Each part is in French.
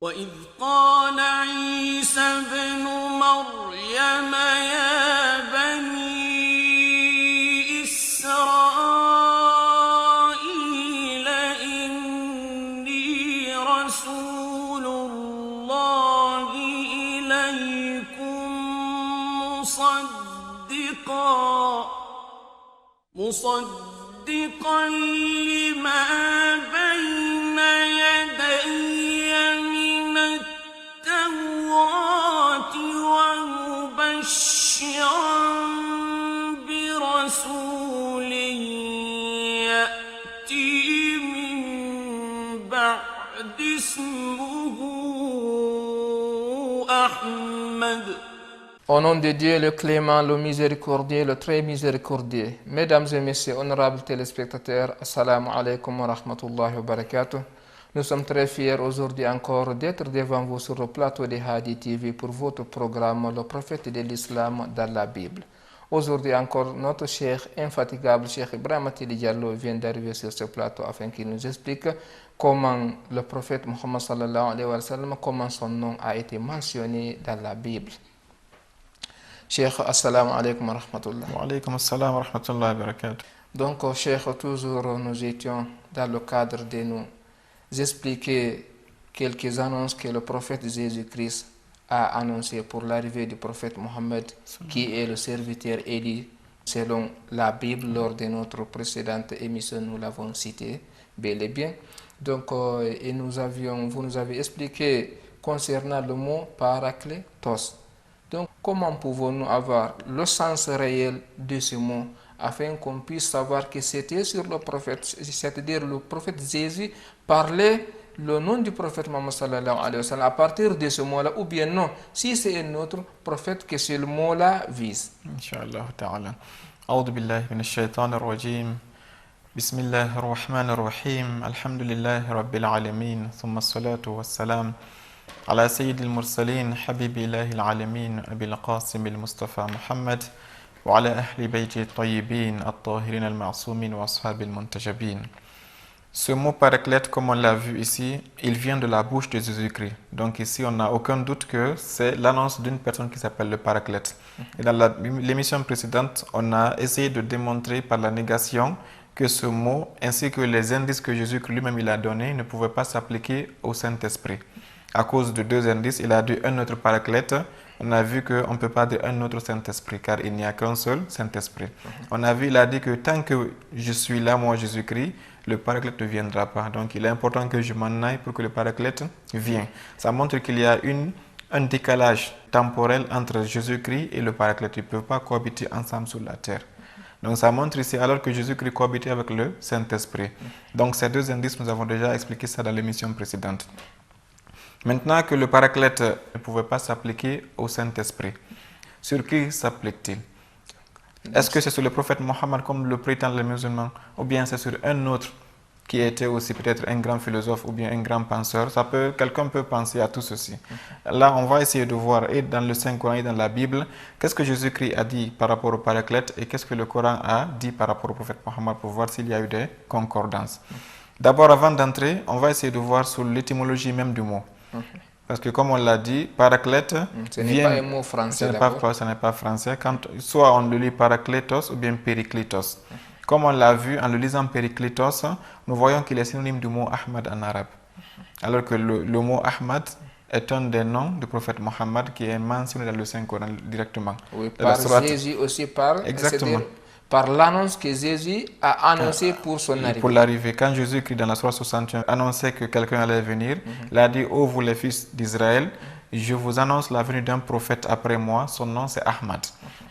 وإذ قال عيسى ابن مريم يا بني إسرائيل إني رسول الله إليكم مصدقا لما بين يدي من التوراة ومبشرا برسول يأتي من بعد اسمه أحمد. Au nom de Dieu, le clément, le miséricordieux, le très miséricordieux. Mesdames et messieurs, honorables téléspectateurs, assalamu alaikum wa rahmatullahi wa barakatuh. Nous sommes très fiers aujourd'hui encore d'être devant vous sur le plateau de Hadi TV pour votre programme Le prophète de l'islam dans la Bible. Aujourd'hui encore, notre cheikh infatigable, Cheikh Ibrahim Tili Diallo, vient d'arriver sur ce plateau afin qu'il nous explique comment le prophète Muhammad sallallahu alayhi wa sallam, comment son nom a été mentionné dans la Bible. Cheikh, assalamu alaikum wa rahmatullah. Wa alaykum assalam wa rahmatullah wa barakatuh. Donc, Cheikh, toujours nous étions dans le cadre de nous expliquer quelques annonces que le prophète Jésus-Christ a annoncées pour l'arrivée du prophète Mohammed, qui est le serviteur élu selon la Bible. Lors de notre précédente émission, nous l'avons cité bel et bien. Donc, et vous nous avez expliqué concernant le mot parakletos. Donc, comment pouvons-nous avoir le sens réel de ce mot afin qu'on puisse savoir que c'était sur le prophète, c'est-à-dire le prophète Jésus parlait le nom du prophète Muhammad sallallahu alayhi wa sallam à partir de ce mot-là, ou bien non, si c'est un autre prophète que ce mot-là vise. Inch'Allah ta'ala. A'udhu billahi minash shaitanir rajim. Bismillahir rahmanir rahim. Alhamdulillahi rabbil alamin. Thumma as-salatu was-salam على سيد المرسلين حبيب إله العالمين أبي القاسم المصطفى محمد وعلى أهل بيته الطيبين الطاهرين المعصومين وأصحاب المنتجبين. Ce mot paraclète, comme on l'a vu ici, il vient de la bouche de Jésus-Christ. Donc ici, on n'a aucun doute que c'est l'annonce d'une personne qui s'appelle le paraclète. Et dans l'émission précédente, on a essayé de démontrer par la négation que ce mot, ainsi que les indices que Jésus-Christ lui-même il a donnés, ne pouvaient pas s'appliquer au Saint-Esprit. À cause de deux indices, il a dit un autre paraclète. On a vu qu'on ne peut pas dire un autre Saint-Esprit, car il n'y a qu'un seul Saint-Esprit. On a vu, il a dit que tant que je suis là, moi Jésus-Christ, le paraclète ne viendra pas. Donc il est important que je m'en aille pour que le paraclète vienne. Ça montre qu'il y a un décalage temporel entre Jésus-Christ et le paraclète. Ils ne peuvent pas cohabiter ensemble sur la terre. Donc ça montre ici alors que Jésus-Christ cohabitait avec le Saint-Esprit. Donc ces deux indices, nous avons déjà expliqué ça dans l'émission précédente. Maintenant que le paraclète ne pouvait pas s'appliquer au Saint-Esprit, sur qui s'applique-t-il? Est-ce que c'est sur le prophète Mohammed comme le prétendent les musulmans, ou bien c'est sur un autre qui était aussi peut-être un grand philosophe ou bien un grand penseur? Quelqu'un peut penser à tout ceci. Là, on va essayer de voir, et dans le Saint-Coran et dans la Bible, qu'est-ce que Jésus-Christ a dit par rapport au paraclète et qu'est-ce que le Coran a dit par rapport au prophète Mohammed pour voir s'il y a eu des concordances. D'abord, avant d'entrer, on va essayer de voir sur l'étymologie même du mot. Parce que comme on l'a dit, paraclète, ce n'est pas un mot français. Ce n'est pas français. Soit on le lit paraclétos ou bien périclitos. Comme on l'a vu en le lisant périclitos, nous voyons qu'il est synonyme du mot Ahmad en arabe. Alors que le mot Ahmad est un des noms du prophète Mohammed qui est mentionné dans le Saint-Coran directement. Oui, par Jésus aussi parle. Exactement. Par l'annonce que Jésus a annoncée pour son arrivée. Pour l'arrivée. Quand Jésus-Christ dans la sourate 61 annonçait que quelqu'un allait venir, il a dit: ô vous les fils d'Israël, je vous annonce la venue d'un prophète après moi, son nom c'est Ahmad.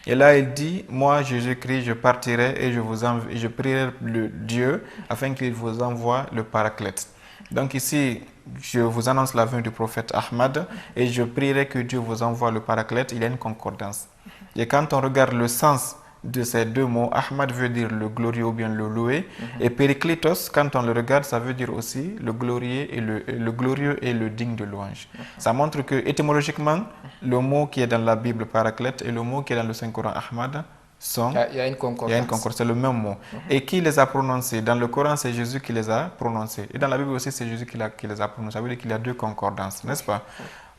Et là il dit: moi Jésus-Christ, je partirai et je prierai le Dieu afin qu'il vous envoie le paraclète. Donc ici, je vous annonce la venue du prophète Ahmad et je prierai que Dieu vous envoie le paraclète. Il y a une concordance. Et quand on regarde le sens de ces deux mots, Ahmad veut dire le glorieux ou bien le loué, et Périclitos, quand on le regarde, ça veut dire aussi le glorieux et le digne de louange. Ça montre que étymologiquement, le mot qui est dans la Bible paraclète et le mot qui est dans le Saint-Coran Ahmad sont... Il y a une concordance. Il y a une concordance, c'est le même mot. Et qui les a prononcés? Dans le Coran, c'est Jésus qui les a prononcés. Et dans la Bible aussi, c'est Jésus qui les a prononcés. Ça veut dire qu'il y a deux concordances, n'est-ce pas?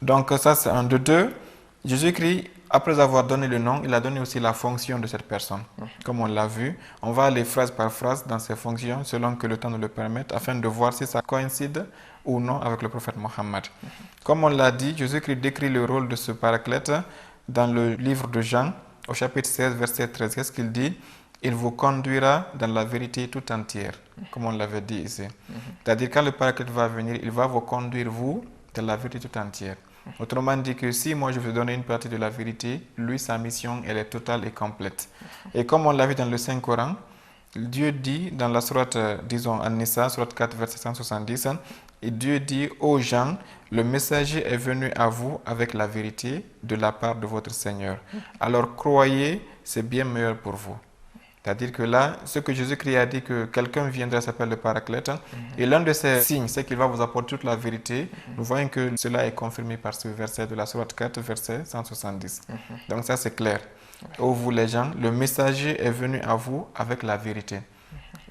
Donc ça, c'est un de deux. Jésus-Christ, après avoir donné le nom, il a donné aussi la fonction de cette personne. Comme on l'a vu, on va aller phrase par phrase dans ces fonctions, selon que le temps nous le permette, afin de voir si ça coïncide ou non avec le prophète Mohammed. Comme on l'a dit, Jésus-Christ décrit le rôle de ce paraclète dans le livre de Jean, au chapitre 16, verset 13. Qu'est-ce qu'il dit? Il vous conduira dans la vérité tout entière, comme on l'avait dit ici. C'est-à-dire, quand le paraclète va venir, il va vous conduire, vous, dans la vérité tout entière. Autrement dit que si moi je veux donner une partie de la vérité, lui, sa mission, elle est totale et complète. Et comme on l'a vu dans le Saint-Coran, Dieu dit dans la sourate, disons, An-Nisa, sourate 4, verset 170, et Dieu dit aux gens, le messager est venu à vous avec la vérité de la part de votre Seigneur. Alors croyez, c'est bien meilleur pour vous. C'est-à-dire que là, ce que Jésus-Christ a dit que quelqu'un viendra s'appelle le paraclète, et l'un de ces signes, c'est qu'il va vous apporter toute la vérité. Nous voyons que cela est confirmé par ce verset de la sourate 4, verset 170. Donc ça, c'est clair. Ô vous les gens, le messager est venu à vous avec la vérité.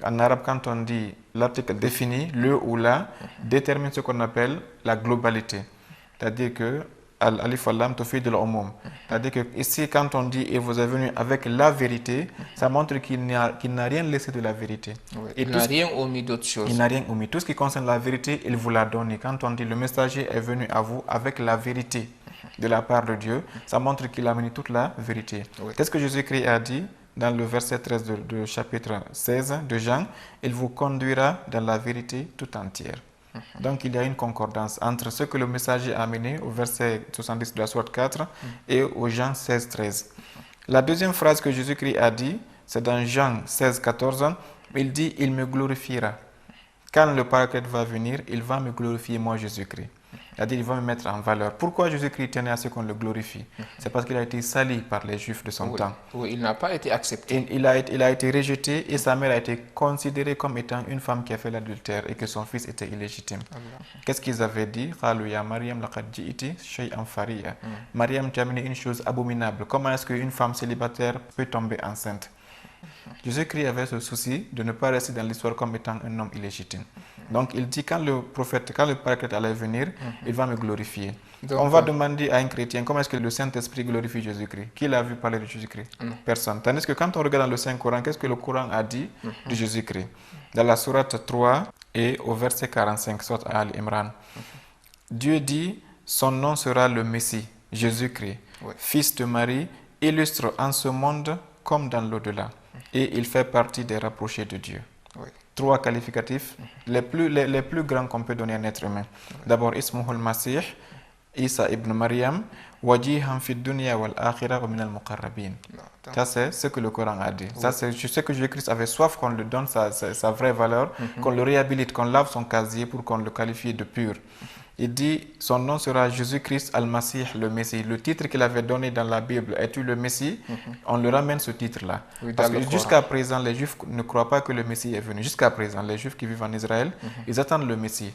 En arabe, quand on dit l'article défini, le ou la, détermine ce qu'on appelle la globalité. C'est-à-dire que Alif Al-Lam Tufid al-Umum. C'est-à-dire que ici, quand on dit « et vous êtes venu avec la vérité », ça montre qu'il n'a rien laissé de la vérité. Oui, il n'a rien omis d'autre chose. Il n'a rien omis. Tout ce qui concerne la vérité, il vous l'a donné. Quand on dit « le messager est venu à vous avec la vérité » de la part de Dieu, ça montre qu'il a amené toute la vérité. Oui. Qu'est-ce que Jésus-Christ a dit dans le verset 13 de chapitre 16 de Jean? « Il vous conduira dans la vérité tout entière ». Donc il y a une concordance entre ce que le messager a amené au verset 70 de la sourate 4 et au Jean 16, 13. La deuxième phrase que Jésus-Christ a dit, c'est dans Jean 16, 14, il dit « Il me glorifiera ». Quand le paraclète va venir, il va me glorifier, moi Jésus-Christ. C'est-à-dire, il va me mettre en valeur. Pourquoi Jésus-Christ tenait à ce qu'on le glorifie? C'est parce qu'il a été sali par les Juifs de son temps. Oui, il n'a pas été accepté. Il a été rejeté et sa mère a été considérée comme étant une femme qui a fait l'adultère et que son fils était illégitime. Qu'est-ce qu'ils avaient dit? Mariam, tu as amené une chose abominable. Comment est-ce qu'une femme célibataire peut tomber enceinte? Jésus-Christ avait ce souci de ne pas rester dans l'histoire comme étant un homme illégitime. Donc il dit, quand le paraclète allait venir, il va me glorifier. Donc, on va demander à un chrétien comment est-ce que le Saint-Esprit glorifie Jésus-Christ. Qui l'a vu parler de Jésus-Christ? Personne. Tandis que quand on regarde dans le Saint-Coran, qu'est-ce que le Coran a dit de Jésus-Christ? Dans la sourate 3 et au verset 45, sourate Al-Imran, Dieu dit, son nom sera le Messie, Jésus-Christ, fils de Marie, illustre en ce monde comme dans l'au-delà. Et il fait partie des rapprochés de Dieu. Trois qualificatifs, les plus grands qu'on peut donner à un être humain. D'abord, Ismuhul Masih, Isa ibn Maryam, Wajihan fi dunya wal akhirah wa min al muqarrabin. Ça, c'est ce que le Coran a dit. Ça, c'est ce que Jésus-Christ avait soif qu'on lui donne sa vraie valeur, qu'on le réhabilite, qu'on lave son casier pour qu'on le qualifie de pur. Il dit, son nom sera Jésus-Christ al-Masih, le Messie. Le titre qu'il avait donné dans la Bible, es-tu le Messie? On le ramène ce titre-là. Parce que jusqu'à présent, les Juifs ne croient pas que le Messie est venu. Jusqu'à présent, les Juifs qui vivent en Israël, ils attendent le Messie.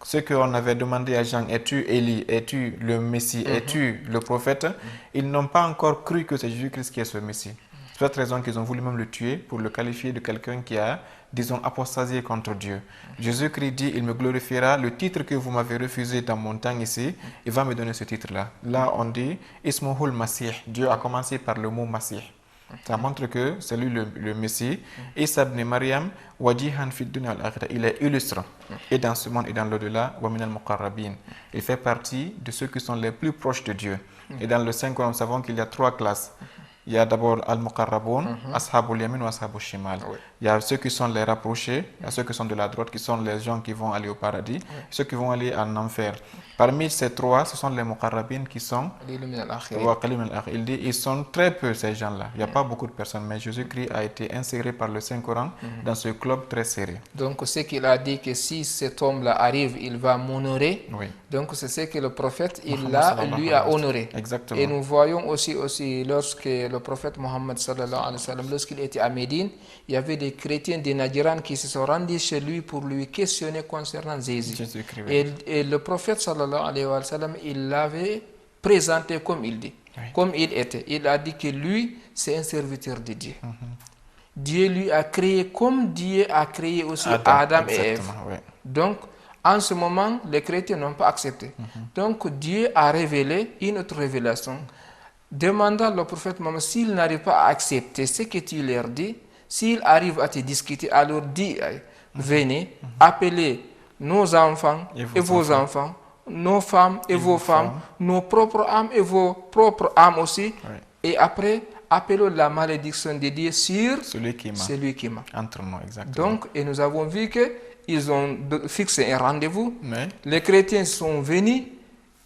Ce qu'on avait demandé à Jean, es-tu Élie, es-tu le Messie, es-tu le prophète? Ils n'ont pas encore cru que c'est Jésus-Christ qui est ce Messie. C'est pour cette raison qu'ils ont voulu même le tuer pour le qualifier de quelqu'un qui a, disons, apostasié contre Dieu. Jésus-Christ dit, il me glorifiera. Le titre que vous m'avez refusé dans mon temps ici, il va me donner ce titre-là. Là, on dit, Ismuhul Masih. Dieu a commencé par le mot Masih. Ça montre que c'est lui le Messie. Isa ibn Maryam, Wajihan fi dunya wal akhirah. Il est illustre. Et dans ce monde et dans l'au-delà, wa min al muqarrabin. Il fait partie de ceux qui sont les plus proches de Dieu. Et dans le Saint-Coran, nous savons qu'il y a trois classes. Il y a d'abord Al-Muqarraboun, Ashabul Yamin ou Ashabul Shimal. Il y a ceux qui sont les rapprochés, il y a ceux qui sont de la droite, qui sont les gens qui vont aller au paradis, ceux qui vont aller en enfer. Parmi ces trois, ce sont les Muqarrabin qui sont... Il dit, ils sont très peu ces gens-là. Il n'y a pas beaucoup de personnes, mais Jésus-Christ a été inséré par le Saint-Coran dans ce club très serré. Donc ce qu'il a dit que si cet homme-là arrive, il va m'honorer. Donc c'est ce que le prophète, lui a honoré. Exactement. Et nous voyons aussi lorsque le prophète Mohammed sallallahu alayhi wa sallam, lorsqu'il était à Médine, il y avait des chrétiens des Nadjiran qui se sont rendus chez lui pour lui questionner concernant Jésus. Et le prophète sallallahu alayhi wa sallam, il l'avait présenté comme il dit, Oui. comme il était. Il a dit que lui, c'est un serviteur de Dieu. Dieu lui a créé comme Dieu a créé aussi Adam et Ève. Oui. Donc, en ce moment, les chrétiens n'ont pas accepté. Donc, Dieu a révélé une autre révélation, demandant le prophète Mohammed s'il n'arrive pas à accepter ce que tu leur dis, s'il arrive à te discuter, alors dis, venez, appelez nos enfants et vos enfants, nos femmes et vos femmes, nos propres âmes et vos propres âmes aussi, Oui. et après, appelons la malédiction de Dieu sur Celui qui m'a. Entre nous, exactement. Donc, et nous avons vu qu'ils ont fixé un rendez-vous. Mais, Les chrétiens sont venus.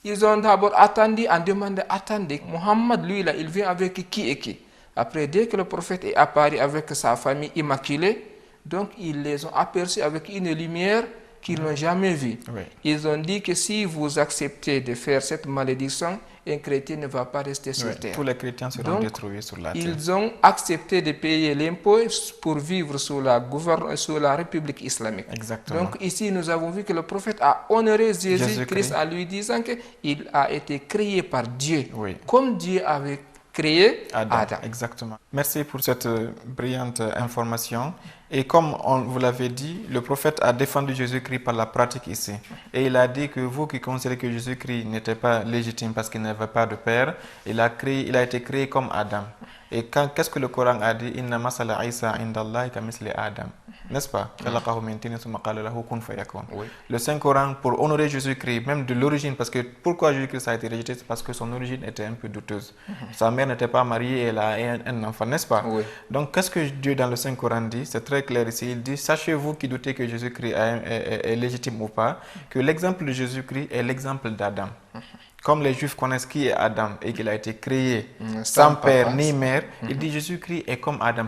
Ils ont d'abord attendu en demandant, attendez, Mohammed, lui, là, il vient avec qui et qui? Après, dès que le prophète est apparu avec sa famille immaculée, donc ils les ont aperçus avec une lumière qu'ils n'ont jamais vue. Oui. Ils ont dit que si vous acceptez de faire cette malédiction, un chrétien ne va pas rester sur terre. tous les chrétiens seront Donc, détruits sur la terre. Ils ont accepté de payer l'impôt pour vivre sous la République islamique. Exactement. Donc ici, nous avons vu que le prophète a honoré Jésus-Christ en lui disant qu'il a été créé par Dieu, Oui. comme Dieu avait créé Adam. Exactement. Merci pour cette brillante information. Et comme vous l'avez dit, le prophète a défendu Jésus-Christ par la pratique ici. Et il a dit que vous qui considérez que Jésus-Christ n'était pas légitime parce qu'il n'avait pas de père, il a été créé comme Adam. Et qu'est-ce que le Coran a dit? Inna masala Isa indallahi kamisli Adam. N'est-ce pas? Oui. Le Saint-Coran, pour honorer Jésus-Christ, même de l'origine, parce que pourquoi Jésus-Christ a été rejeté? C'est parce que son origine était un peu douteuse. Sa mère n'était pas mariée et elle a un enfant, n'est-ce pas? Oui. Donc, qu'est-ce que Dieu dans le Saint-Coran dit? C'est très clair ici. Il dit, sachez-vous qui doutez que Jésus-Christ est légitime ou pas, que l'exemple de Jésus-Christ est l'exemple d'Adam. Comme les Juifs connaissent qui est Adam et qu'il a été créé sans père ni mère, il dit Jésus-Christ est comme Adam.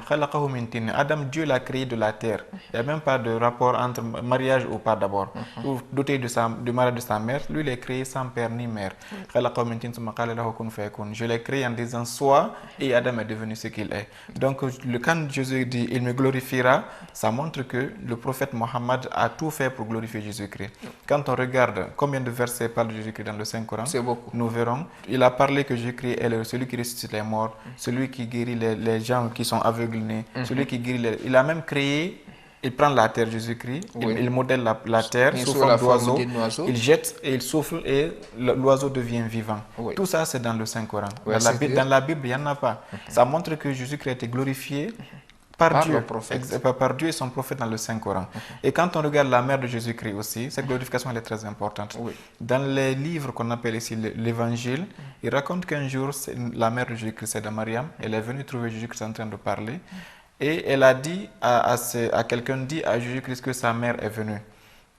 Adam, Dieu l'a créé de la terre. Il n'y a même pas de rapport entre mariage ou pas d'abord. Ou douter du mariage de sa mère, lui il est créé sans père ni mère. Je l'ai créé en disant sois et Adam est devenu ce qu'il est. Donc quand Jésus dit il me glorifiera, ça montre que le prophète Mohammed a tout fait pour glorifier Jésus-Christ. Quand on regarde combien de versets parlent de Jésus-Christ dans le Saint-Coran, nous verrons. Il a parlé que Jésus-Christ est celui qui ressuscite les morts, celui qui guérit les gens qui sont aveugles, celui qui guérit Il a même créé, il prend la terre, Jésus-Christ, il modèle la terre sous forme d'oiseau, il jette et il souffle et l'oiseau devient vivant. Oui. Tout ça, c'est dans le Saint-Coran. Oui, dans la Bible, il n'y en a pas. Ça montre que Jésus-Christ a été glorifié par Dieu et son prophète dans le Saint-Coran. Et quand on regarde la mère de Jésus-Christ aussi, cette glorification elle est très importante. Oui. Dans les livres qu'on appelle ici l'Évangile, il raconte qu'un jour, la mère de Jésus-Christ, c'est de Mariam, elle est venue trouver Jésus-Christ en train de parler et elle a dit à quelqu'un dit à Jésus-Christ que sa mère est venue.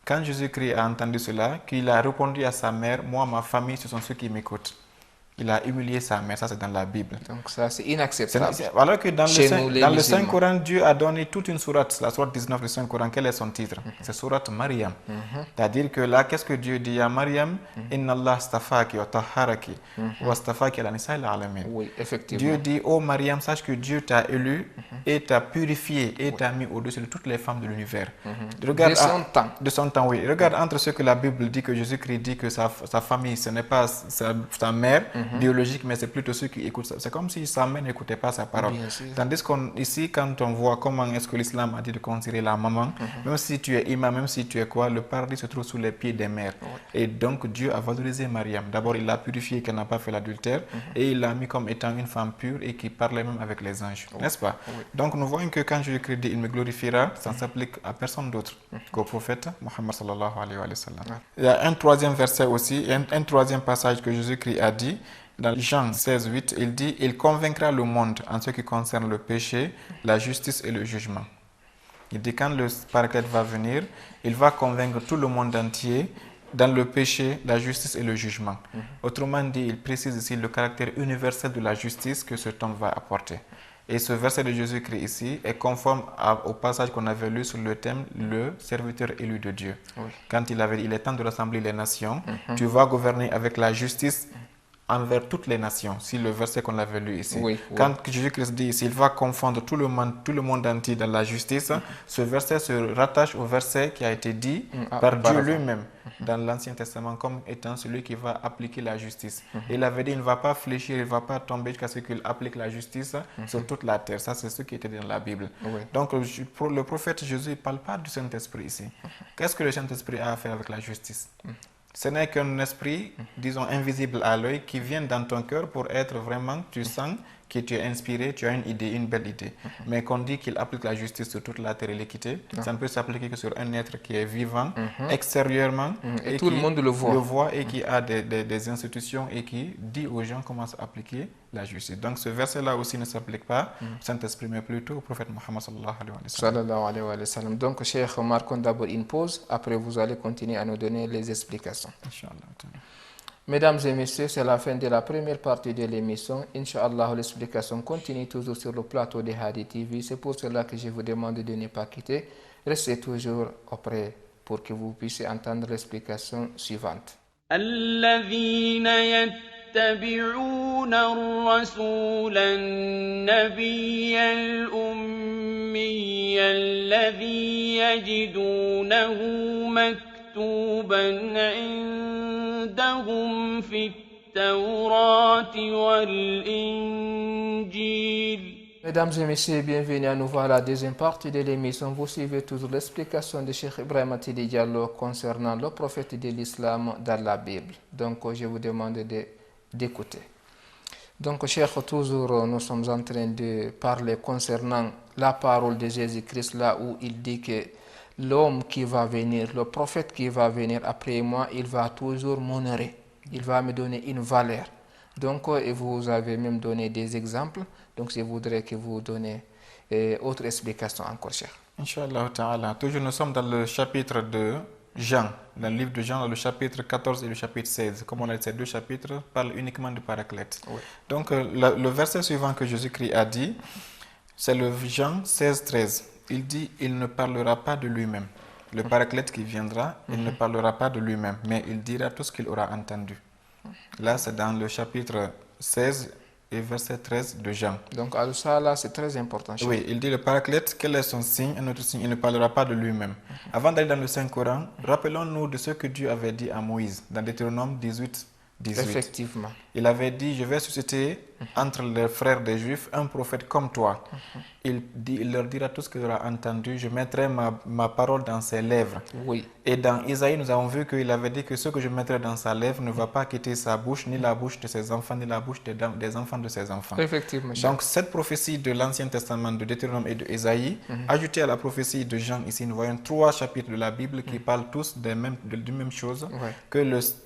Quand Jésus-Christ a entendu cela, qu'il a répondu à sa mère, moi, ma famille, ce sont ceux qui m'écoutent. Il a humilié sa mère, ça c'est dans la Bible. Donc ça c'est inacceptable. Alors que dans le Saint-Coran, Dieu a donné toute une sourate, la sourate 19 du Saint-Coran, quel est son titre? C'est sourate Mariam. C'est-à-dire que là, qu'est-ce que Dieu dit à Mariam? Inna Allah stafaki wa taharaki wa stafaki ala nisa il alamin. Oui, effectivement. Dieu dit, oh Mariam, sache que Dieu t'a élu et t'a purifié et t'a mis au-dessus de toutes les femmes de l'univers. De son temps. De son temps, oui. Regarde entre ce que la Bible dit, que Jésus-Christ dit que sa famille, ce n'est pas sa mère, biologique, mais c'est plutôt ceux qui écoutent ça. C'est comme si sa mère n'écoutait pas sa parole. Tandis qu'ici, quand on voit comment est-ce que l'islam a dit de considérer la maman, même si tu es imam, même si tu es quoi, le paradis se trouve sous les pieds des mères. Et donc Dieu a valorisé Mariam. D'abord, il l'a purifiée qu'elle n'a pas fait l'adultère et il l'a mis comme étant une femme pure et qui parlait même avec les anges. N'est-ce pas? Donc nous voyons que quand Jésus-Christ dit il me glorifiera, ça ne s'applique à personne d'autre qu'au prophète Mohammed sallallahu alayhi wa sallam. Il y a un troisième verset aussi, un troisième passage que Jésus-Christ a dit. Dans Jean 16, 8, il dit « Il convaincra le monde en ce qui concerne le péché, la justice et le jugement. » Il dit quand le Paraclet va venir, il va convaincre tout le monde entier dans le péché, la justice et le jugement. Autrement dit, il précise ici le caractère universel de la justice que cet homme va apporter. Et ce verset de Jésus-Christ ici est conforme au passage qu'on avait lu sur le thème « Le serviteur élu de Dieu ». Quand il avait dit « Il est temps de rassembler les nations, tu vas gouverner avec la justice » envers toutes les nations. Si le verset qu'on avait lu ici. Oui, Quand Jésus-Christ dit s'il va confondre tout le monde entier dans la justice, ce verset se rattache au verset qui a été dit par Dieu lui-même dans l'Ancien Testament comme étant celui qui va appliquer la justice. Et il avait dit il ne va pas fléchir, il ne va pas tomber jusqu'à ce qu'il applique la justice sur toute la terre. Ça, c'est ce qui était dans la Bible. Donc, le prophète Jésus ne parle pas du Saint-Esprit ici. Qu'est-ce que le Saint-Esprit a à faire avec la justice? Ce n'est qu'un esprit, disons, invisible à l'œil qui vient dans ton cœur pour être vraiment, tu sens que tu es inspiré, tu as une idée, une belle idée. Mais qu'on dit qu'il applique la justice sur toute la terre et l'équité, ça ne peut s'appliquer que sur un être qui est vivant, extérieurement, et tout le monde le voit. Et qui a des institutions et qui dit aux gens comment appliquer la justice. Donc ce verset-là aussi ne s'applique pas au Saint-Esprit, mais plutôt au prophète Mohammed sallallahu alayhi wa sallam. Donc, Cheikh, marquons d'abord une pause. Après, vous allez continuer à nous donner les explications. Inch'Allah. Mesdames et messieurs, c'est la fin de la première partie de l'émission. Inch'Allah, l'explication continue toujours sur le plateau de Hadi TV. C'est pour cela que je vous demande de ne pas quitter. Restez toujours auprès pour que vous puissiez entendre l'explication suivante. يتبعون الرسول النبي الأمي الذي يجدونه مكتوبا عندهم في التوراة والإنجيل. Mesdames et messieurs, bienvenue à nouveau à la deuxième partie de l'émission. Vous suivez toujours l'explication de Cheikh Ibrahim Tidi Diallo concernant le prophète de l'islam dans la Bible. Donc, je vous demande d'écouter. Donc, Cheikh, toujours nous sommes en train de parler concernant la parole de Jésus-Christ, là où il dit que l'homme qui va venir, le prophète qui va venir après moi, il va toujours m'honorer. Il va me donner une valeur. Donc, et vous avez même donné des exemples. Donc, je voudrais que vous donniez autre explication encore, Cheikh. Inch'Allah ta'ala. Toujours nous sommes dans le chapitre de Jean, dans le livre de Jean, dans le chapitre 14 et le chapitre 16. Comme on a dit, ces deux chapitres parlent uniquement du Paraclète. Oui. Donc, le verset suivant que Jésus-Christ a dit, c'est le Jean 16, 13. Il dit, il ne parlera pas de lui-même. Le Paraclète qui viendra, il ne parlera pas de lui-même, mais il dira tout ce qu'il aura entendu. Là, c'est dans le chapitre 16 et verset 13 de Jean. Donc, à ça, là, c'est très important. Oui, il dit le Paraclète, quel est son signe? Un autre signe, il ne parlera pas de lui-même. Avant d'aller dans le Saint-Coran, rappelons-nous de ce que Dieu avait dit à Moïse, dans Deutéronome 18, 18. Effectivement. Il avait dit, je vais susciter entre les frères des Juifs un prophète comme toi. Il leur dira tout ce qu'il aura entendu. Je mettrai ma parole dans ses lèvres. Oui. Et dans Isaïe, nous avons vu qu'il avait dit que ce que je mettrai dans sa lèvre ne va pas quitter sa bouche, ni la bouche de ses enfants, ni la bouche des enfants de ses enfants. Effectivement. Donc cette prophétie de l'Ancien Testament, de Deutéronome et de Isaïe, ajoutée à la prophétie de Jean, ici nous voyons 3 chapitres de la Bible qui parlent tous de la même chose, que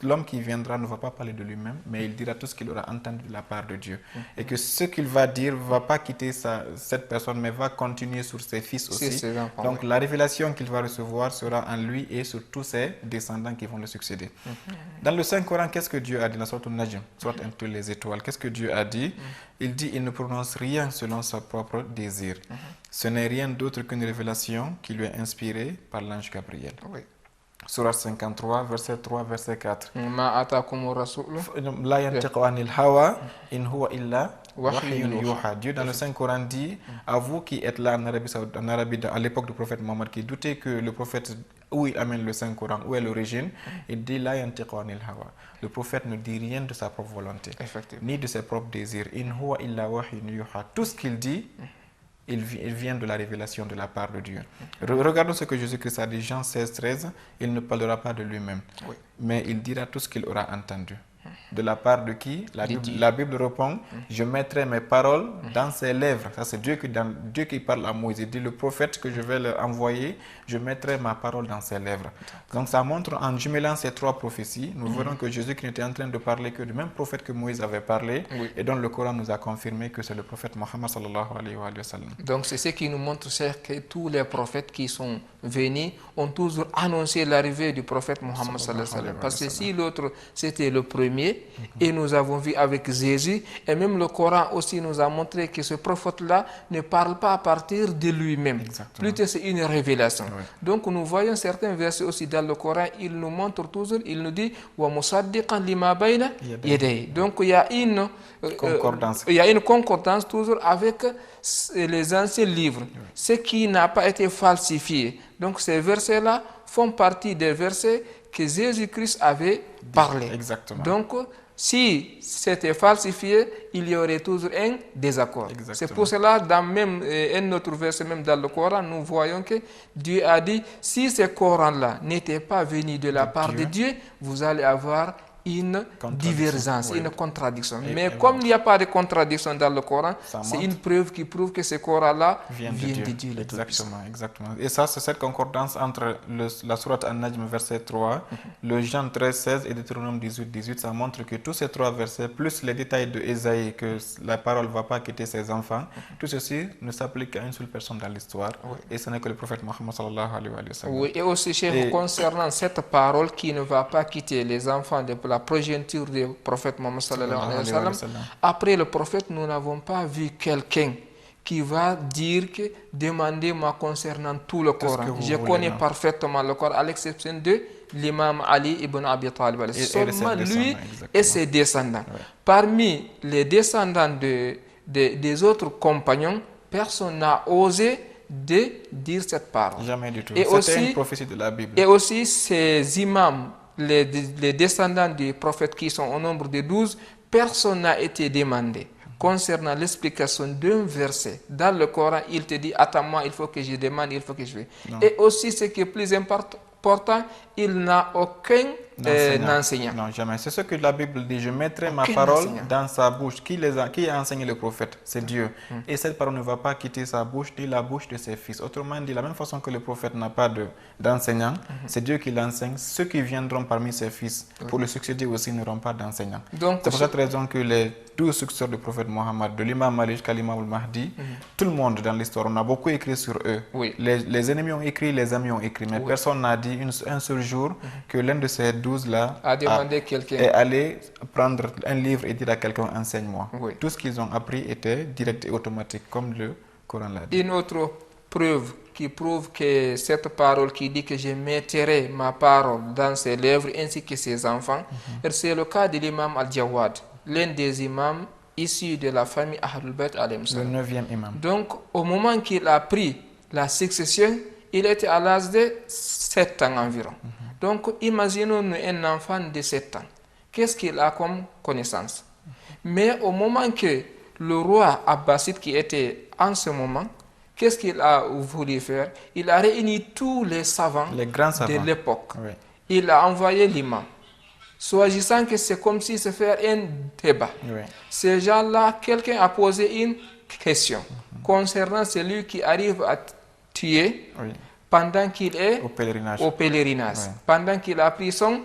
l'homme qui viendra ne va pas parler de lui-même, mais il dira tout ce qu'il aura entendu de la part de Dieu. Et que ce qu'il va dire ne va pas quitter cette personne, mais va continuer sur ses fils aussi. Donc la révélation qu'il va recevoir sera en lui et sur tous ses descendants qui vont le succéder. Dans le Saint-Coran, qu'est-ce que Dieu a dit? La sorte Najm, soit entre les étoiles. Qu'est-ce que Dieu a dit? Il dit, il ne prononce rien selon son propre désir. Ce n'est rien d'autre qu'une révélation qui lui est inspirée par l'ange Gabriel. Oui. Surat 53, verset 3, verset 4. Dieu dans le Saint-Coran dit, à vous qui êtes là en Arabie à l'époque du prophète Mohammed, qui doutez que le prophète, où il amène le Saint-Coran, où est l'origine, il dit, le prophète ne dit rien de sa propre volonté, ni de ses propres désirs. Tout ce qu'il dit, il vient de la révélation de la part de Dieu. Regardons ce que Jésus-Christ a dit, Jean 16, 13. Il ne parlera pas de lui-même, mais il dira tout ce qu'il aura entendu. De la part de qui? La Bible répond, je mettrai mes paroles dans ses lèvres. Ça, c'est Dieu qui parle à Moïse. Il dit, le prophète que je vais leur envoyer, je mettrai ma parole dans ses lèvres. Donc ça montre, en jumelant ces 3 prophéties, nous verrons que Jésus qui n'était en train de parler que du même prophète que Moïse avait parlé, et dont le Coran nous a confirmé que c'est le prophète Mohammed sallallahu alayhi wa sallam. Donc c'est ce qui nous montre, cher, que tous les prophètes qui sont venus ont toujours annoncé l'arrivée du prophète Mohammed sallallahu alayhi wa sallam. Parce que si l'autre c'était le premier, créé et nous avons vu avec Jésus. Et même le Coran aussi nous a montré que ce prophète-là ne parle pas à partir de lui-même. Plutôt c'est une révélation. Oui. Donc nous voyons certains versets aussi dans le Coran, il nous montre toujours, il nous dit wa musaddiqan lima bayna yadayhi. Donc il y a une concordance toujours avec les anciens livres, ce qui n'a pas été falsifié. Donc ces versets-là font partie des versets que Jésus-Christ avait parlé. Exactement. Donc, si c'était falsifié, il y aurait toujours un désaccord. C'est pour cela, dans même un autre verset, même dans le Coran, nous voyons que Dieu a dit, si ce Coran-là n'était pas venu de la part de Dieu, vous allez avoir une divergence, une contradiction. Mais comme il n'y a pas de contradiction dans le Coran, c'est une preuve qui prouve que ce Coran-là vient de Dieu. Exactement. Et ça, c'est cette concordance entre la sourate An-Najm, verset 3, le Jean 13, 16 et Deutéronome 18, 18. Ça montre que tous ces trois versets, plus les détails de Ésaïe, que la parole ne va pas quitter ses enfants, tout ceci ne s'applique qu'à une seule personne dans l'histoire. Et ce n'est que le prophète Mohammed sallallahu alayhi wa sallam. Oui, et aussi, chef, concernant cette parole qui ne va pas quitter les enfants de la progéniture du prophète Mohammed sallallahu alayhi wa sallam. Après le prophète, nous n'avons pas vu quelqu'un qui va dire que demandez-moi concernant tout le Coran. Je connais parfaitement le Coran, à l'exception de l'imam Ali ibn Abi Talib. Seulement lui et ses descendants. Parmi les descendants des autres compagnons, personne n'a osé de dire cette parole. Jamais du tout. C'était une prophétie de la Bible. Et aussi ces imams, les descendants du prophète qui sont au nombre de 12, personne n'a été demandé concernant l'explication d'un verset. Dans le Coran, il te dit, attends-moi, il faut que je demande, il faut que je vais. Et aussi, ce qui est plus important, il n'a aucun enseignant. Non, jamais. C'est ce que la Bible dit. Je mettrai ma parole dans sa bouche. Qui a enseigné le prophète? C'est Dieu. Et cette parole ne va pas quitter sa bouche ni la bouche de ses fils. Autrement dit, la même façon que le prophète n'a pas d'enseignant, c'est Dieu qui l'enseigne. Ceux qui viendront parmi ses fils pour le succéder aussi n'auront pas d'enseignant. C'est pour cette raison que les 12 successeurs du prophète Mohammed, de l'imam Ali jusqu'à l'imam al-Mahdi, tout le monde dans l'histoire, on a beaucoup écrit sur eux. Les ennemis ont écrit, les amis ont écrit, mais personne n'a dit un seul jour que l'un de ces 12-là est allé prendre un livre et dire à quelqu'un, enseigne-moi. Tout ce qu'ils ont appris était direct et automatique, comme le Coran l'a dit. Une autre preuve qui prouve que cette parole qui dit que je mettrai ma parole dans ses lèvres ainsi que ses enfants, c'est le cas de l'imam Al-Jawad, l'un des imams issus de la famille Ahlul Bayt alayhim salam. Le 9e imam. Donc, au moment qu'il a pris la succession, il était à l'âge de 7 ans environ. Donc, imaginons un enfant de 7 ans. Qu'est-ce qu'il a comme connaissance? Mais au moment que le roi Abbasid qui était en ce moment, qu'est-ce qu'il a voulu faire? Il a réuni tous les savants, de l'époque. Il a envoyé l'imam, soi-disant que c'est comme si se faire un débat. Ces gens-là, quelqu'un a posé une question concernant celui qui arrive à tuer pendant qu'il est au pèlerinage, pendant qu'il a pris son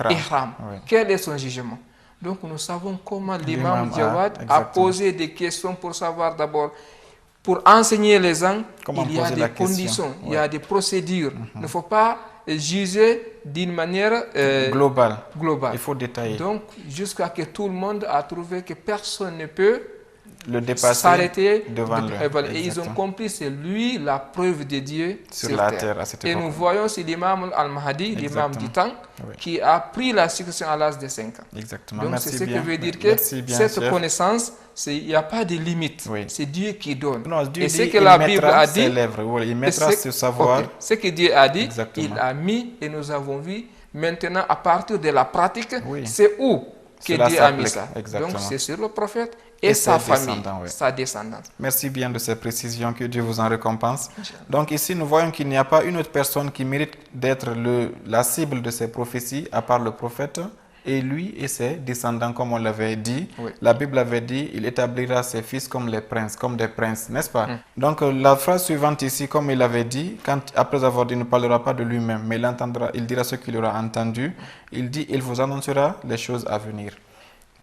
ihram. Quel est son jugement? Donc nous savons comment l'imam Jawad a posé des questions pour savoir d'abord, pour enseigner les gens, il y a des conditions, il y a des procédures. Il ne faut pas juger d'une manière globale. Il faut détailler. Donc jusqu'à ce que tout le monde a trouvé que personne ne peut le dépasser, s'arrêter devant lui. Et ils ont compris, c'est lui la preuve de Dieu sur la terre à cette époque. Et nous voyons, c'est l'imam al-Mahdi, l'imam du temps, qui a pris la succession à l'âge de 5 ans. Exactement. Donc c'est ce que veut dire que cette connaissance, il n'y a pas de limite. C'est Dieu qui donne. Non, Dieu et dit, ce que la Bible a dit, il mettra ce savoir. Ce que Dieu a dit, il a mis, et nous avons vu, maintenant à partir de la pratique, c'est où que Dieu a mis ça. Donc c'est sur le prophète et sa famille, sa descendance. Merci bien de ces précisions, que Dieu vous en récompense. Donc ici, nous voyons qu'il n'y a pas une autre personne qui mérite d'être la cible de ces prophéties, à part le prophète, et lui et ses descendants, comme on l'avait dit. La Bible avait dit, il établira ses fils comme les princes, comme des princes, n'est-ce pas? Donc la phrase suivante ici, comme il avait dit, après avoir dit, il ne parlera pas de lui-même, mais il dira ce qu'il aura entendu. Il dit, il vous annoncera les choses à venir.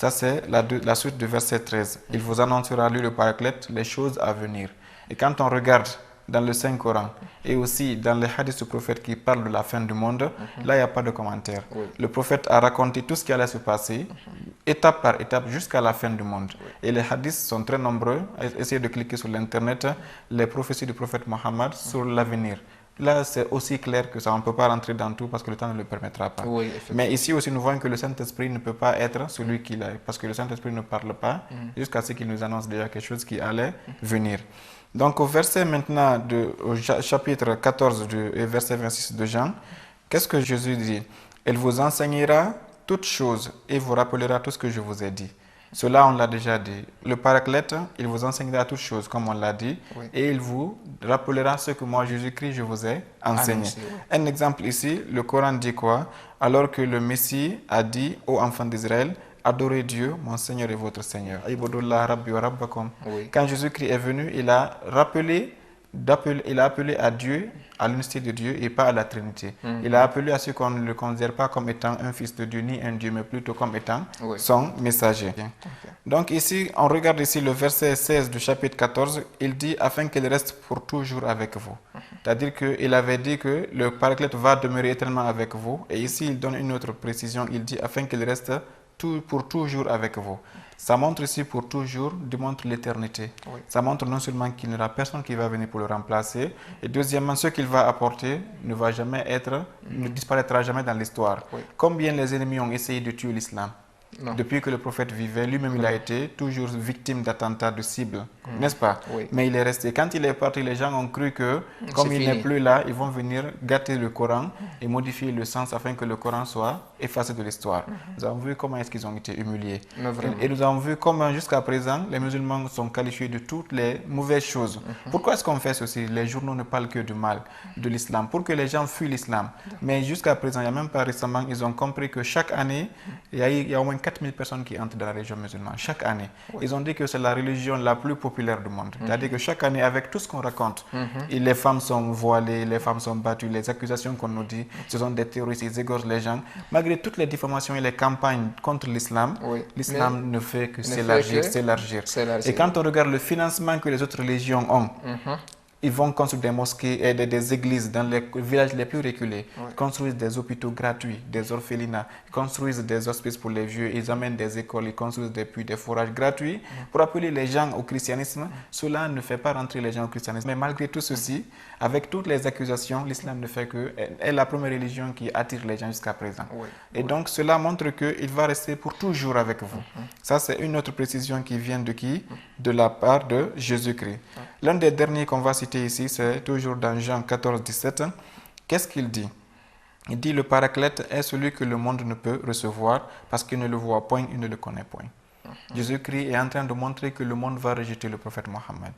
Ça, c'est la suite du verset 13. Il vous annoncera, lui le Paraclète, les choses à venir. Et quand on regarde dans le Saint-Coran et aussi dans les hadiths du prophète qui parlent de la fin du monde, là, il n'y a pas de commentaire. Le prophète a raconté tout ce qui allait se passer étape par étape jusqu'à la fin du monde. Et les hadiths sont très nombreux. Essayez de cliquer sur l'internet, les prophéties du prophète Mohammed sur l'avenir. Là, c'est aussi clair que ça, on ne peut pas rentrer dans tout parce que le temps ne le permettra pas. Mais ici aussi, nous voyons que le Saint-Esprit ne peut pas être celui qu'il est, parce que le Saint-Esprit ne parle pas jusqu'à ce qu'il nous annonce déjà quelque chose qui allait venir. Donc, au verset maintenant, au chapitre 14 et verset 26 de Jean, qu'est-ce que Jésus dit? Il vous enseignera toutes choses et vous rappellera tout ce que je vous ai dit. Cela, on l'a déjà dit. Le Paraclète, il vous enseignera toutes choses, comme on l'a dit, et il vous rappellera ce que moi, Jésus-Christ, je vous ai enseigné. Un exemple ici, le Coran dit quoi? Alors que le Messie a dit aux enfants d'Israël, adorez Dieu, mon Seigneur et votre Seigneur. Quand Jésus-Christ est venu, il a appelé à Dieu, à l'unicité de Dieu et pas à la Trinité. Il a appelé à ce qu'on ne le considère pas comme étant un fils de Dieu ni un Dieu, mais plutôt comme étant son messager. Donc ici, on regarde ici le verset 16 du chapitre 14, il dit afin qu'il reste pour toujours avec vous. C'est-à-dire qu'il avait dit que le Paraclète va demeurer éternellement avec vous. Et ici, il donne une autre précision, il dit afin qu'il reste pour toujours avec vous. Ça montre ici pour toujours, démontre l'éternité. Ça montre non seulement qu'il n'y aura personne qui va venir pour le remplacer, et deuxièmement, ce qu'il va apporter ne va jamais ne disparaîtra jamais dans l'histoire. Combien les ennemis ont essayé de tuer l'islam? Depuis que le prophète vivait, lui-même il a été toujours victime d'attentats, de cibles, n'est-ce pas? Mais il est resté. Quand il est parti, les gens ont cru que, comme il n'est plus là, ils vont venir gâter le Coran et modifier le sens afin que le Coran soit effacé de l'histoire. Nous avons vu comment est-ce qu'ils ont été humiliés. Et nous avons vu comment jusqu'à présent, les musulmans sont qualifiés de toutes les mauvaises choses. Pourquoi est-ce qu'on fait ceci? Les journaux ne parlent que du mal de l'islam, pour que les gens fuient l'islam. Mais jusqu'à présent, il n'y a même pas récemment, ils ont compris que chaque année, il y a au moins 4000 personnes qui entrent dans la religion musulmane, chaque année. Ils ont dit que c'est la religion la plus populaire du monde. C'est-à-dire que chaque année, avec tout ce qu'on raconte, et les femmes sont voilées, les femmes sont battues, les accusations qu'on nous dit, ce sont des terroristes, ils égorgent les gens. Malgré toutes les diffamations et les campagnes contre l'islam, l'islam ne fait que s'élargir. Et quand on regarde le financement que les autres religions ont, ils vont construire des mosquées et des églises dans les villages les plus reculés. Ils construisent des hôpitaux gratuits, des orphelinats, ils construisent des hospices pour les vieux, ils amènent des écoles, ils construisent des puits, des forages gratuits pour appeler les gens au christianisme. Cela ne fait pas rentrer les gens au christianisme. Mais malgré tout ceci, avec toutes les accusations, l'islam ne fait que est la première religion qui attire les gens jusqu'à présent. Et donc cela montre qu'il va rester pour toujours avec vous. Ça, c'est une autre précision qui vient de qui? De la part de Jésus-Christ. L'un des derniers qu'on va citer ici, c'est toujours dans Jean 14, 17. Qu'est-ce qu'il dit? Il dit, le Paraclète est celui que le monde ne peut recevoir parce qu'il ne le voit point, il ne le connaît point. Jésus-Christ est en train de montrer que le monde va rejeter le prophète Mohammed.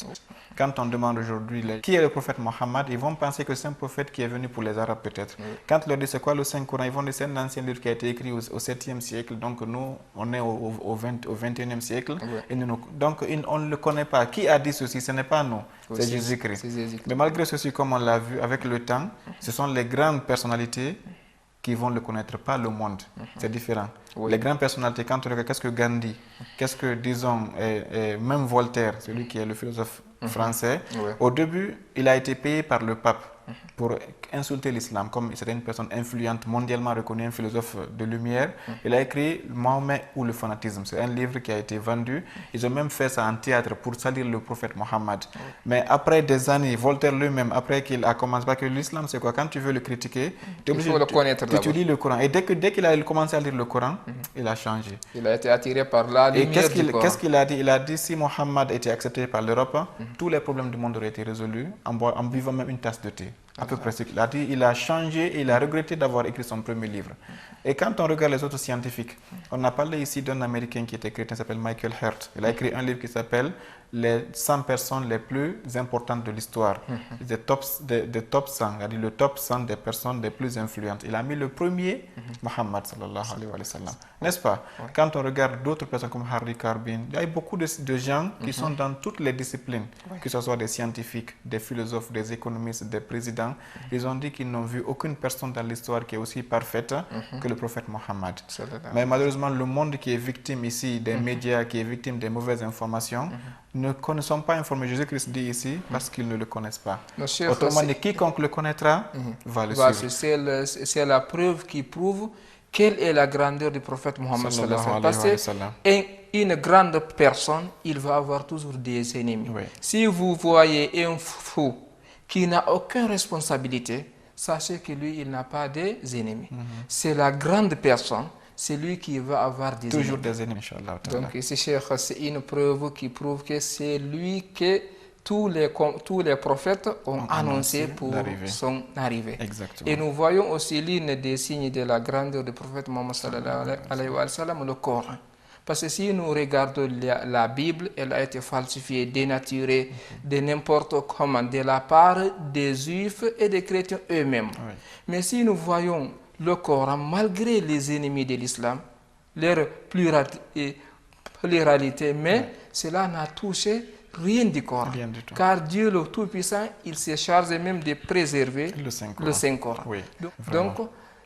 Quand on demande aujourd'hui qui est le prophète Mohammed, ils vont penser que c'est un prophète qui est venu pour les Arabes peut-être. Quand on leur dit c'est quoi le Saint-Coran, ils vont dire c'est un ancien livre qui a été écrit au 7e siècle, donc nous on est au 21e siècle. Et donc on ne le connaît pas. Qui a dit ceci? Ce n'est pas nous, c'est Jésus-Christ. Mais malgré ceci, comme on l'a vu avec le temps, ce sont les grandes personnalités qui vont le connaître, pas le monde. C'est différent. Les grandes personnalités, quand on regarde, qu'est-ce que Gandhi, qu'est-ce que, disons, même Voltaire, celui qui est le philosophe français, au début, il a été payé par le pape pour insulter l'islam, comme c'était une personne influente, mondialement reconnue, un philosophe de lumière. Il a écrit Mahomet ou le fanatisme. C'est un livre qui a été vendu. Ils ont même fait ça en théâtre pour salir le prophète Mohammed. Mais après des années, Voltaire lui-même, après qu'il a commencé, parce que l'islam c'est quoi? Quand tu veux le critiquer, tu es obligé tu lis le Coran. Et dès qu'il a commencé à lire le Coran, il a changé. Il a été attiré par la lumière. Et qu'est-ce qu'il a dit? Il a dit si Mohammed était accepté par l'Europe, tous les problèmes du monde auraient été résolus en buvant même une tasse de thé. À peu près ce qu'il a dit. Il a changé et il a regretté d'avoir écrit son premier livre. Et quand on regarde les autres scientifiques, on a parlé ici d'un Américain qui était chrétien, qui s'appelle Michael Hurt. Il a écrit un livre qui s'appelle les 100 personnes les plus importantes de l'histoire. Des top 100, c'est-à-dire le top 100 des personnes les plus influentes. Il a mis le premier, Mohammed sallallahu alayhi wa sallam. N'est-ce pas? Quand on regarde d'autres personnes comme Harry Carbin, il y a beaucoup de gens qui sont dans toutes les disciplines, que ce soit des scientifiques, des philosophes, des économistes, des présidents. Ils ont dit qu'ils n'ont vu aucune personne dans l'histoire qui est aussi parfaite que le prophète Mohammed. Mais malheureusement, le monde qui est victime ici des médias, qui est victime des mauvaises informations, ne sont pas informés. Jésus-Christ dit ici parce qu'ils ne le connaissent pas. Autrement dit, quiconque le connaîtra va le suivre. C'est la preuve qui prouve quelle est la grandeur du prophète Mohammed sallallahu alayhi wa sallam? Parce qu'une grande personne, il va avoir toujours des ennemis. Oui. Si vous voyez un fou qui n'a aucune responsabilité, sachez que lui, il n'a pas des ennemis. C'est la grande personne, c'est lui qui va avoir des ennemis. Toujours des ennemis, Inch'Allah. Donc ici, Cheikh, c'est une preuve qui prouve que c'est lui que tous les prophètes ont annoncé pour son arrivée. Exactement. Et nous voyons aussi l'une des signes de la grandeur du prophète Mohammed sallallahu alayhi wa sallam, le Coran. Parce que si nous regardons la Bible, elle a été falsifiée, dénaturée de n'importe comment, de la part des Juifs et des chrétiens eux-mêmes. Oui. Mais si nous voyons le Coran, malgré les ennemis de l'islam, leur pluralité, mais cela n'a touché rien du Coran. Rien du tout. Car Dieu le Tout-Puissant, il s'est chargé même de préserver le Saint-Coran. Oui, donc,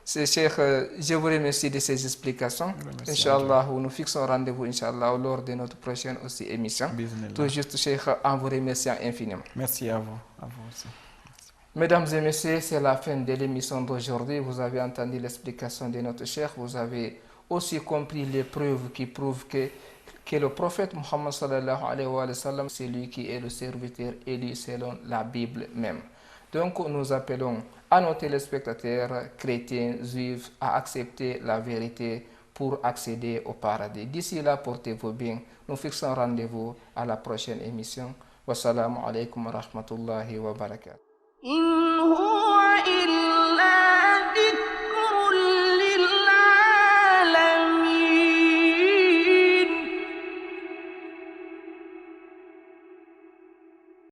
Cheikh, je vous remercie de ces explications. Inch'Allah, nous fixons rendez-vous, Inch'Allah, lors de notre prochaine aussi émission. Tout juste, Cheikh, en vous remerciant infiniment. Merci à vous. À vous aussi. Mesdames et messieurs, c'est la fin de l'émission d'aujourd'hui. Vous avez entendu l'explication de notre Cheikh. Vous avez aussi compris les preuves qui prouvent que le prophète Mohammed sallallahu alayhi wa sallam, c'est lui qui est le serviteur élu selon la Bible même. Donc nous appelons à nos téléspectateurs chrétiens, juifs, à accepter la vérité pour accéder au paradis. D'ici là, portez-vous bien. Nous fixons rendez-vous à la prochaine émission. Wassalamu alaikum wa rahmatullahi wa barakatuh.